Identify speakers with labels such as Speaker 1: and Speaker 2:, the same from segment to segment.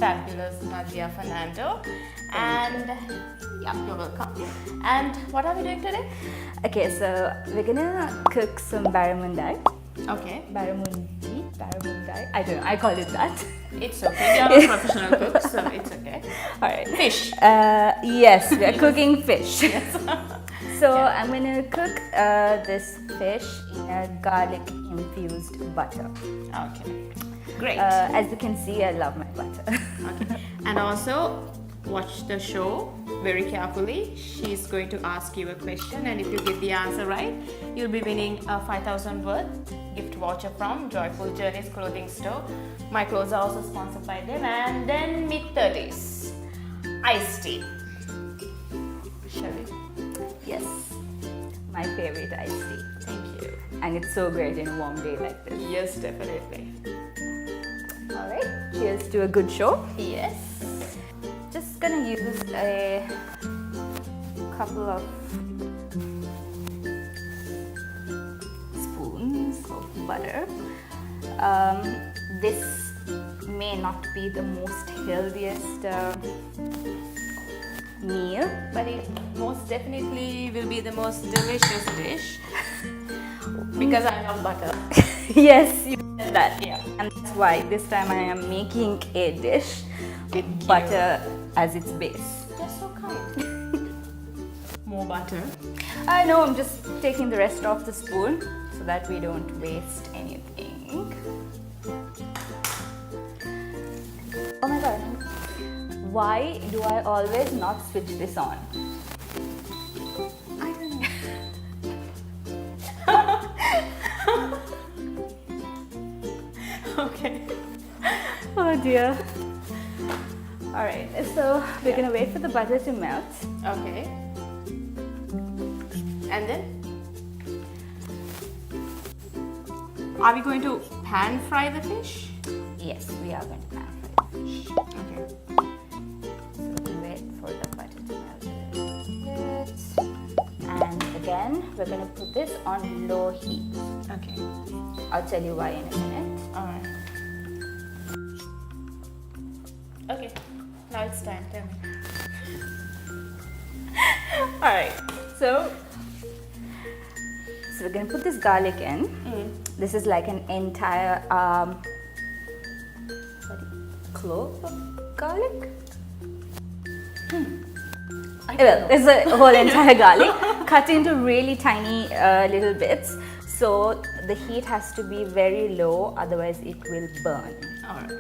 Speaker 1: fabulous Nadiya Fernando. And yeah, you're welcome. And what are we doing today?
Speaker 2: Okay, so we're gonna cook some barramundi.
Speaker 1: Okay.
Speaker 2: Barramundi. I don't know, I call it that.
Speaker 1: It's okay. We are not professional cooks, so it's okay.
Speaker 2: Alright.
Speaker 1: Fish.
Speaker 2: Yes, we are cooking fish.
Speaker 1: Yes.
Speaker 2: So I'm gonna cook this fish in a garlic infused butter.
Speaker 1: Okay. Great.
Speaker 2: As you can see, I love my butter.
Speaker 1: Okay. And also, watch the show very carefully. She's going to ask you a question, and if you get the answer right, you'll be winning a 5,000 worth gift voucher from Joyful Journeys Clothing Store. My clothes are also sponsored by them. And then mid-30s, iced tea. Shall we?
Speaker 2: Yes, my favorite iced tea.
Speaker 1: Thank you.
Speaker 2: And it's so great in a warm day like this.
Speaker 1: Yes, definitely.
Speaker 2: Alright, cheers to a good show.
Speaker 1: Yes.
Speaker 2: Just gonna use a couple of spoons of butter. This may not be the most healthiest meal,
Speaker 1: But it most definitely will be the most delicious dish because I love butter.
Speaker 2: yes, you said that.
Speaker 1: Yeah.
Speaker 2: And that's why this time I am making a dish with butter as its base.
Speaker 1: You're so kind. More butter.
Speaker 2: I know, I'm just taking the rest off the spoon so that we don't waste anything. Oh my god, why do I always not switch this on?
Speaker 1: I don't know. Okay.
Speaker 2: Oh dear. Alright, so we're gonna wait for the butter to melt.
Speaker 1: Okay. And then? Are we going to pan fry the fish?
Speaker 2: Yes, we are going to pan fry the fish.
Speaker 1: Okay.
Speaker 2: So we'll wait for the butter to melt a little bit. And again, we're gonna put this on low heat.
Speaker 1: Okay.
Speaker 2: I'll tell you why in a minute.
Speaker 1: Alright. Okay. Now it's time. Tell me.
Speaker 2: Alright, so we're gonna put this garlic in. This is like an entire clove of garlic. Well, it's a whole entire garlic cut into really tiny little bits. So the heat has to be very low, otherwise it will burn.
Speaker 1: Alright.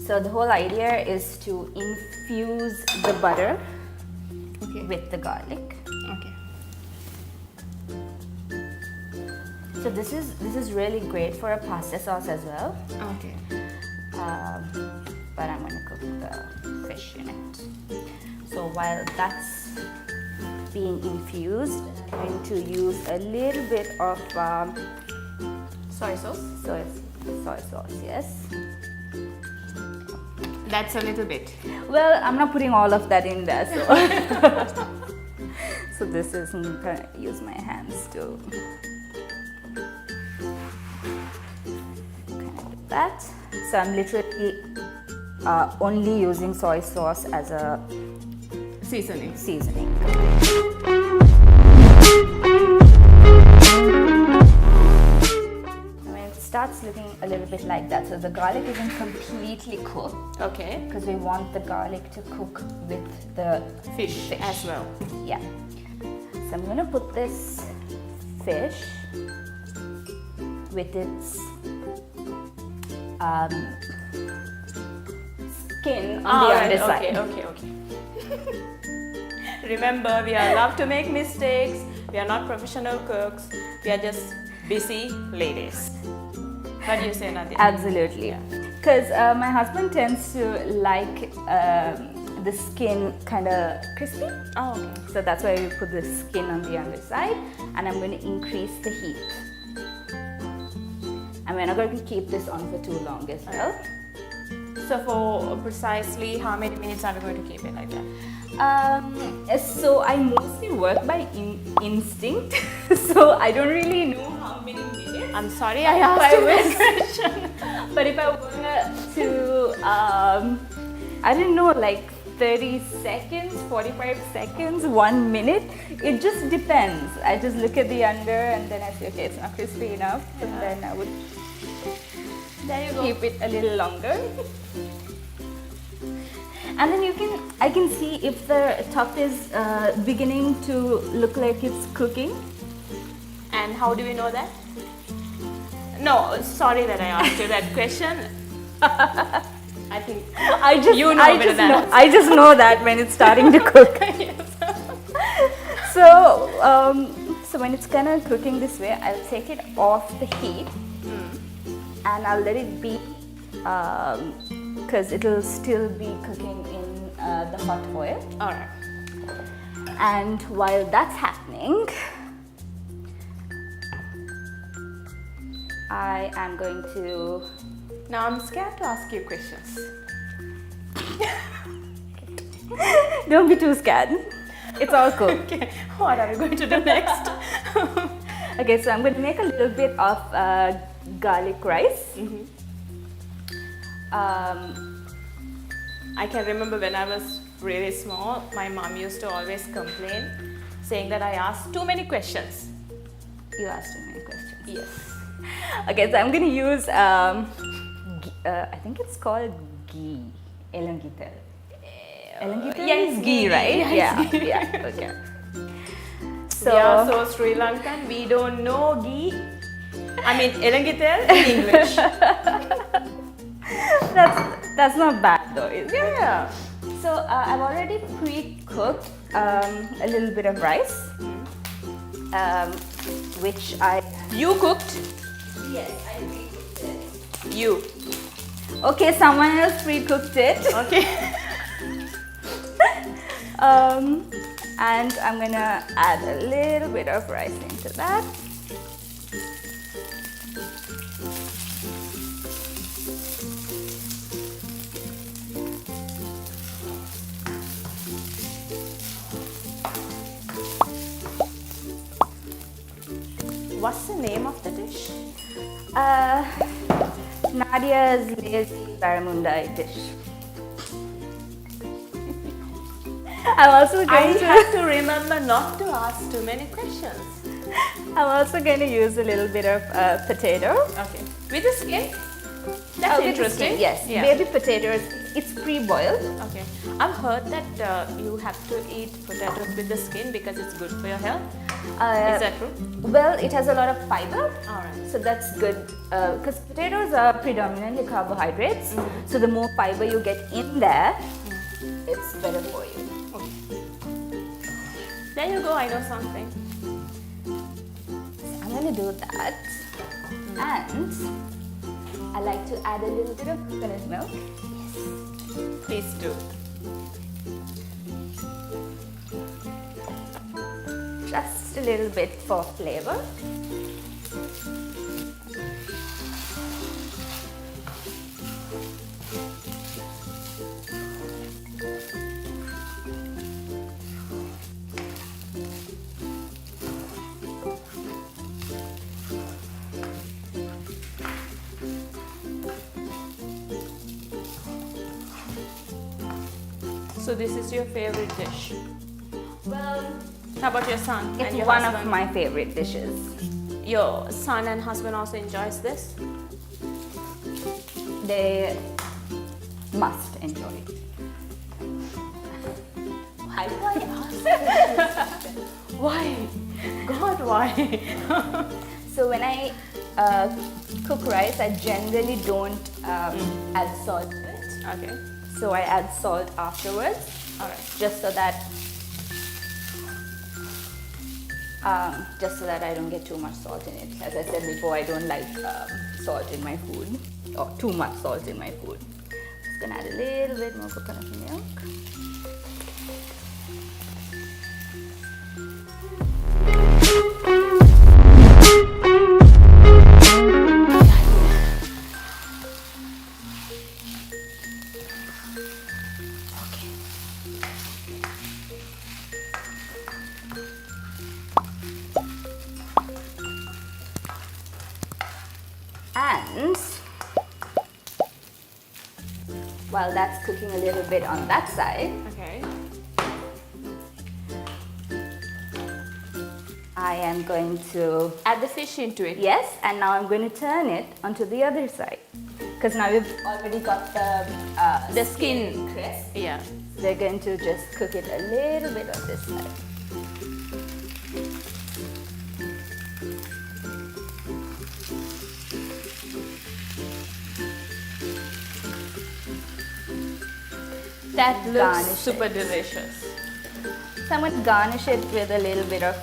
Speaker 2: So the whole idea is to infuse the butter with the garlic.
Speaker 1: Okay.
Speaker 2: So this is really great for a pasta sauce as well.
Speaker 1: Okay.
Speaker 2: But I'm gonna cook the fish in it. So while that's being infused, I'm going to use a little bit of
Speaker 1: Soy sauce?
Speaker 2: soy sauce. Yes.
Speaker 1: That's a little bit.
Speaker 2: Well, I'm not putting all of that in there, so so this is, I'm gonna use my hands to kind of do that. So I'm literally only using soy sauce as a
Speaker 1: Seasoning.
Speaker 2: seasoning. When it starts looking a little bit like that, so the garlic isn't completely cooked,
Speaker 1: Okay.
Speaker 2: because we want the garlic to cook with the
Speaker 1: Fish as well.
Speaker 2: Yeah. So I'm gonna put this fish with its skin on the underside.
Speaker 1: Okay. Remember, we are allowed to make mistakes. We are not professional cooks. We are just busy ladies. What do you say, Nadiya?
Speaker 2: Absolutely. Because my husband tends to like the skin kind of crispy.
Speaker 1: Oh, okay.
Speaker 2: So that's why we put the skin on the underside, and I'm going to increase the heat. And we're not going to keep this on for too long as well.
Speaker 1: So for precisely how many minutes are we going to keep it like that?
Speaker 2: So I mostly work by instinct, so I don't really know how many minutes.
Speaker 1: I'm sorry I asked you this question.
Speaker 2: But if I were to, I don't know, like 30 seconds, 45 seconds, 1 minute, it just depends. I just look at the under and then I say, okay, it's not crispy enough, and then I would
Speaker 1: There you go.
Speaker 2: keep it a little longer. And then I can see if the top is beginning to look like it's cooking.
Speaker 1: And how do we know that? No, sorry that I asked you that question. I think you know better than us.
Speaker 2: I just know that when it's starting to cook. So when it's kind of cooking this way, I'll take it off the heat and I'll let it be, because it'll still be cooking in the hot oil.
Speaker 1: All right.
Speaker 2: And while that's happening, I am going to...
Speaker 1: Now I'm scared to ask you questions.
Speaker 2: Don't be too scared. It's all cool.
Speaker 1: Okay, what are we going to do next?
Speaker 2: Okay, so I'm going to make a little bit of garlic rice.
Speaker 1: I can remember when I was really small, my mom used to always complain, saying that I asked too many questions.
Speaker 2: You asked too many questions.
Speaker 1: Yes.
Speaker 2: Okay, so I'm going to use, I think it's called ghee. Elangitel. Elangitel
Speaker 1: Yes,
Speaker 2: is ghee, right?
Speaker 1: Yes, ghee.
Speaker 2: Yeah, okay.
Speaker 1: So, yeah, so Sri Lankan, we don't know ghee. I mean, elangitel in English.
Speaker 2: That's not bad though, is it?
Speaker 1: Yeah.
Speaker 2: So I've already pre-cooked a little bit of rice, which
Speaker 1: You cooked?
Speaker 2: Yes, I pre-cooked it.
Speaker 1: You.
Speaker 2: Okay, someone else pre-cooked it.
Speaker 1: Okay.
Speaker 2: And I'm gonna add a little bit of rice into that.
Speaker 1: What's the name of the dish?
Speaker 2: Nadiya's lazy barramundi dish. I'm also
Speaker 1: I
Speaker 2: going to
Speaker 1: have to remember not to ask too many questions.
Speaker 2: I'm also going to use a little bit of potato.
Speaker 1: Okay. With the skin? That's
Speaker 2: With the
Speaker 1: interesting.
Speaker 2: skin, yes,
Speaker 1: Yeah.
Speaker 2: baby potatoes. It's pre-boiled.
Speaker 1: Okay. I've heard that you have to eat potatoes with the skin because it's good for your health. Is that true?
Speaker 2: Well, it has a lot of fiber.
Speaker 1: Alright.
Speaker 2: So that's good because potatoes are predominantly carbohydrates. So the more fiber you get in there, it's better for you.
Speaker 1: There you go, I know something.
Speaker 2: I'm going to do that. And I like to add a little bit of coconut milk.
Speaker 1: Please do.
Speaker 2: Just a little bit for flavor.
Speaker 1: So this is your favorite dish.
Speaker 2: Well,
Speaker 1: How about your son
Speaker 2: it's
Speaker 1: and your
Speaker 2: one
Speaker 1: husband?
Speaker 2: of my favorite dishes.
Speaker 1: Your son and husband also enjoys this?
Speaker 2: They must enjoy it.
Speaker 1: Why do I ask this? Why? God, why?
Speaker 2: So when I cook rice, I generally don't add salt to it.
Speaker 1: Okay.
Speaker 2: So I add salt afterwards,
Speaker 1: Alright.
Speaker 2: just so that I don't get too much salt in it. As I said before, I don't like salt in my food, or too much salt in my food. Just gonna add a little bit more coconut milk. And while that's cooking a little bit on that side,
Speaker 1: Okay.
Speaker 2: I am going to
Speaker 1: Add the fish into it.
Speaker 2: yes, and now I'm going to turn it onto the other side because now we've already got the
Speaker 1: skin.
Speaker 2: crisp.
Speaker 1: Yeah.
Speaker 2: We're going to just cook it a little bit on this side.
Speaker 1: That looks
Speaker 2: Garnish
Speaker 1: super
Speaker 2: it.
Speaker 1: delicious.
Speaker 2: So I'm going to garnish it with a little bit of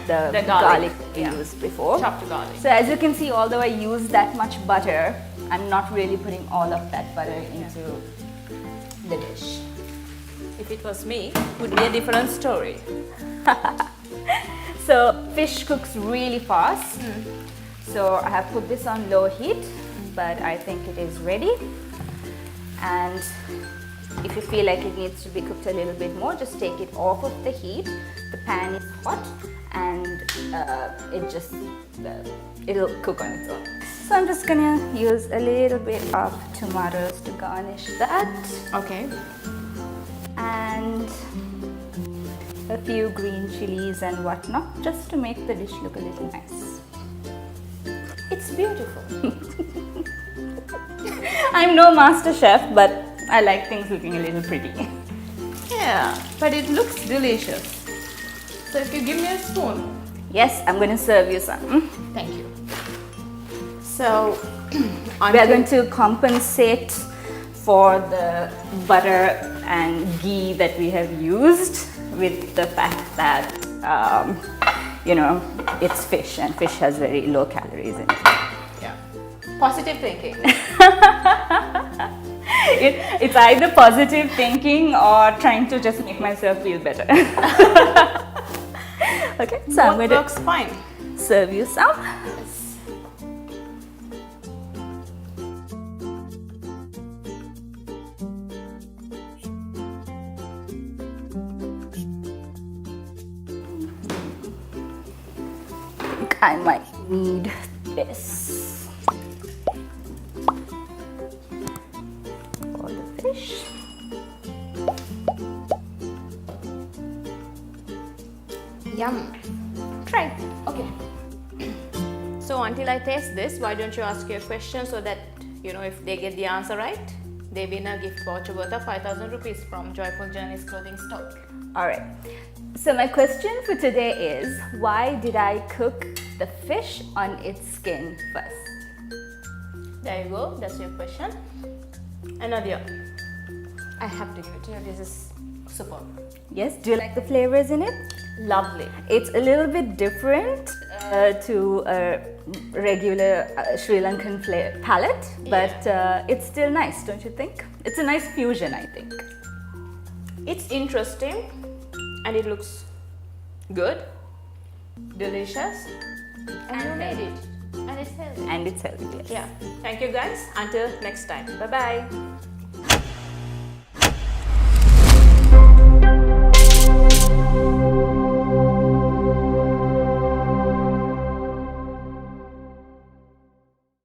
Speaker 2: the
Speaker 1: garlic,
Speaker 2: we
Speaker 1: yeah.
Speaker 2: used before.
Speaker 1: Chopped garlic.
Speaker 2: So as you can see, although I use that much butter, I'm not really putting all of that butter into the dish.
Speaker 1: If it was me, it would be a different story.
Speaker 2: So fish cooks really fast. So I have put this on low heat, but I think it is ready. And if you feel like it needs to be cooked a little bit more, just take it off of the heat. The pan is hot and it'll cook on its own. So I'm just gonna use a little bit of tomatoes to garnish that,
Speaker 1: Okay.
Speaker 2: and a few green chilies and whatnot, just to make the dish look a little nice. It's beautiful. I'm no master chef, but I like things looking a little pretty.
Speaker 1: Yeah, but it looks delicious. So if you give me a spoon.
Speaker 2: Yes, I'm going to serve you some.
Speaker 1: Thank you. So
Speaker 2: We are going to compensate for the butter and ghee that we have used with the fact that, it's fish and fish has very low calories in it.
Speaker 1: yeah. Positive thinking.
Speaker 2: It's either positive thinking or trying to just make myself feel better. Okay, so I'm
Speaker 1: Both
Speaker 2: going
Speaker 1: works fine.
Speaker 2: to serve you some. I think I might need this for the fish.
Speaker 1: Yum.
Speaker 2: Try. Okay.
Speaker 1: So until I taste this, why don't you ask your question so that, if they get the answer right, they win a gift voucher worth of 5,000 rupees from Joyful Journeys clothing store.
Speaker 2: All right. So my question for today is, why did I cook the fish on its skin first?
Speaker 1: There you go, that's your question. And Nadiya, I have to give it to you, this is superb.
Speaker 2: Yes. Do you like the flavors in it?
Speaker 1: Lovely.
Speaker 2: It's a little bit different to a regular Sri Lankan palette, but it's still nice, don't you think? It's a nice fusion, I think.
Speaker 1: It's interesting and it looks good, delicious, and you made it. And it's healthy.
Speaker 2: And it's healthy, yes.
Speaker 1: Yeah. Thank you guys. Until next time. Bye bye.